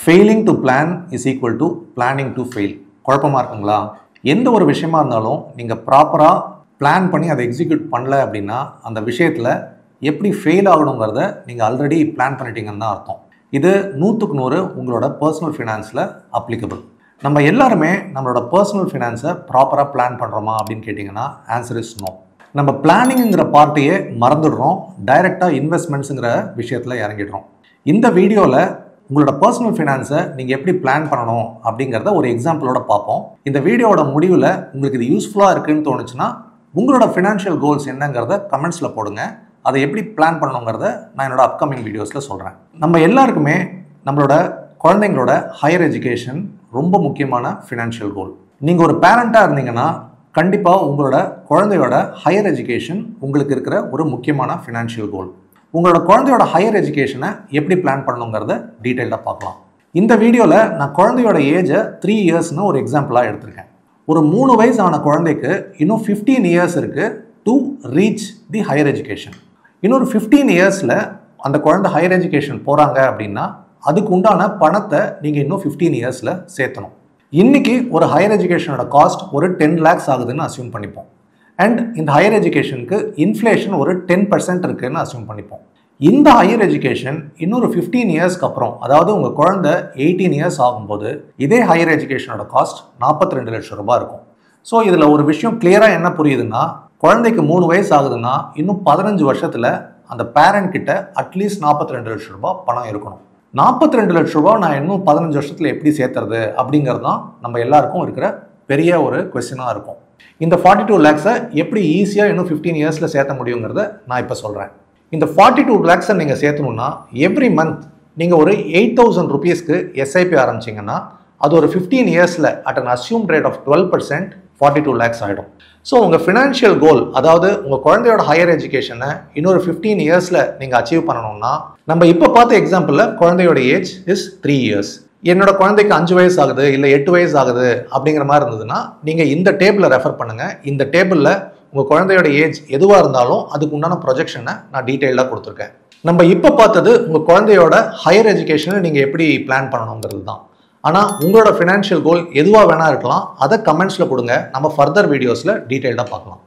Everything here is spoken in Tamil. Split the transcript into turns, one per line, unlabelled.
Failing to plan is equal to planning to fail. குழப்பமாக இருக்குங்களா? எந்த ஒரு விஷயமா இருந்தாலும் நீங்கள் ப்ராப்பராக பிளான் பண்ணி அதை எக்ஸிக்யூட் பண்ணல அப்படின்னா அந்த விஷயத்தில் எப்படி ஃபெயில் ஆகணுங்கிறத நீங்கள் ஆல்ரெடி பிளான் பண்ணிட்டீங்கன்னு தான் அர்த்தம். இது 100க்கு 100 உங்களோட பர்சனல் ஃபினான்ஸில் அப்ளிகபிள். நம்ம எல்லாருமே நம்மளோட பர்சனல் ஃபினான்ஸை ப்ராப்பராக பிளான் பண்ணுறோமா அப்படின்னு கேட்டிங்கன்னா ஆன்சர் இஸ் நோ. நம்ம பிளானிங்கிற பார்ட்டையே மறந்துடுறோம், டைரெக்டாக இன்வெஸ்ட்மெண்ட்ஸுங்கிற விஷயத்தில் இறங்கிடுறோம். இந்த வீடியோவில் உங்களோட பர்சனல் ஃபினான்ஸை நீங்கள் எப்படி பிளான் பண்ணணும் அப்படிங்கிறத ஒரு எக்ஸாம்பிளோட பார்ப்போம். இந்த வீடியோட முடிவில் உங்களுக்கு இது யூஸ்ஃபுல்லாக இருக்குன்னு தோணுச்சுன்னா உங்களோட ஃபினான்ஷியல் கோல்ஸ் என்னங்கிறத கமெண்ட்ஸில் போடுங்க. அதை எப்படி பிளான் பண்ணணுங்கிறத நான் என்னோட அப்கமிங் வீடியோஸில் சொல்கிறேன். நம்ம எல்லாருக்குமே நம்மளோட குழந்தைங்களோட ஹையர் எஜுகேஷன் ரொம்ப முக்கியமான ஃபினான்ஷியல் கோல். நீங்கள் ஒரு பேரண்ட்டாக இருந்தீங்கன்னா கண்டிப்பாக உங்களோட குழந்தையோட ஹையர் எஜுகேஷன் உங்களுக்கு இருக்கிற ஒரு முக்கியமான ஃபினான்ஷியல் கோல். உங்களோட குழந்தையோட ஹையர் எஜுகேஷனை எப்படி பிளான் பண்ணணுங்கிறத டீட்டெயிலாக பார்க்கலாம். இந்த வீடியோவில் நான் குழந்தையோட ஏஜை 3 இயர்ஸ்னு ஒரு எக்ஸாம்பிளாக எடுத்திருக்கேன். ஒரு 3 வயசு ஆன குழந்தைக்கு இன்னும் 15 இயர்ஸ் இருக்குது to reach the higher education. இன்னொரு 15 இயர்ஸில் அந்த குழந்தை ஹையர் எஜுகேஷன் போகிறாங்க அப்படின்னா அதுக்கு உண்டான பணத்தை நீங்கள் இன்னும் 15 இயர்ஸில் சேர்த்தணும். இன்றைக்கி ஒரு ஹையர் எஜுகேஷனோட காஸ்ட் ஒரு 10 lakhs ஆகுதுன்னு அசியூம் பண்ணிப்போம். அண்ட் இந்த ஹையர் எஜுகேஷனுக்கு இன்ஃப்ளேஷன் ஒரு 10% இருக்குதுன்னு அசியூம் பண்ணிப்போம். இந்த ஹையர் எஜுகேஷன் இன்னொரு 15 இயர்ஸ்க்கு அப்புறம், அதாவது உங்கள் குழந்தை 18 இயர்ஸ் ஆகும்போது இதே ஹையர் எஜுகேஷனோட காஸ்ட் 42 லட்சம் ரூபாய் இருக்கும். ஸோ இதில் ஒரு விஷயம் கிளியராக என்ன புரியுதுன்னா, குழந்தைக்கு 3 வயசு ஆகுதுன்னா இன்னும் 15 வருஷத்தில் அந்த பேரண்ட் கிட்ட அட்லீஸ்ட் 42 லட்சம் ரூபாய் பணம் இருக்கணும். 42 லட்சம் ரூபாய் நான் இன்னும் 15 வருஷத்தில் எப்படி சேர்த்துறது அப்படிங்கிறது தான் நம்ம எல்லாருக்கும் இருக்கிற பெரிய ஒரு கொஸ்டினாக இருக்கும். இந்த 42 lakhs-ஐ எப்படி ஈஸியாக இன்னும் 15 இயர்ஸில் சேர்த்த முடியுங்கிறத நான் இப்போ சொல்கிறேன். இந்த 42 lakhs-ஐ நீங்கள் சேர்த்தணுன்னா எவ்ரி மந்த் நீங்கள் ஒரு 8,000 rupees-க்கு எஸ்ஐபி ஆரம்பிச்சிங்கன்னா அது ஒரு 15 இயர்ஸில் at an assumed rate of 12% 42 lakhs ஆகிடும். ஸோ உங்கள் ஃபினான்ஷியல் கோல், அதாவது உங்கள் குழந்தையோட ஹையர் எஜுகேஷனை இன்னொரு 15 இயர்ஸில் நீங்கள் அச்சீவ் பண்ணணும்னா, நம்ம இப்போ பார்த்த எக்ஸாம்பிளில் குழந்தையோட ஏஜ் இஸ் 3 இயர்ஸ். என்னோட குழந்தைக்கு 5 வயசு ஆகுது இல்லை 8 வயசு ஆகுது அப்படிங்கிற மாதிரி இருந்ததுன்னா நீங்கள் இந்த டேபிளை ரெஃபர் பண்ணுங்கள். இந்த டேபிளில் உங்கள் குழந்தையோட ஏஜ் எதுவாக இருந்தாலும் அதுக்கு உண்டான ப்ரொஜெக்ஷனை நான் டீட்டெயிலாக கொடுத்துருக்கேன். நம்ம இப்போ பார்த்தது உங்கள் குழந்தையோட ஹையர் எஜுகேஷனை நீங்கள் எப்படி பிளான் பண்ணணுங்கிறது தான். ஆனால் உங்களோட ஃபினான்ஷியல் கோல் எதுவாக வேணா இருக்கலாம், அதை கமெண்ட்ஸில் கொடுங்க. நம்ம ஃபர்தர் வீடியோஸில் டீட்டெயில்டாக பார்க்கலாம்.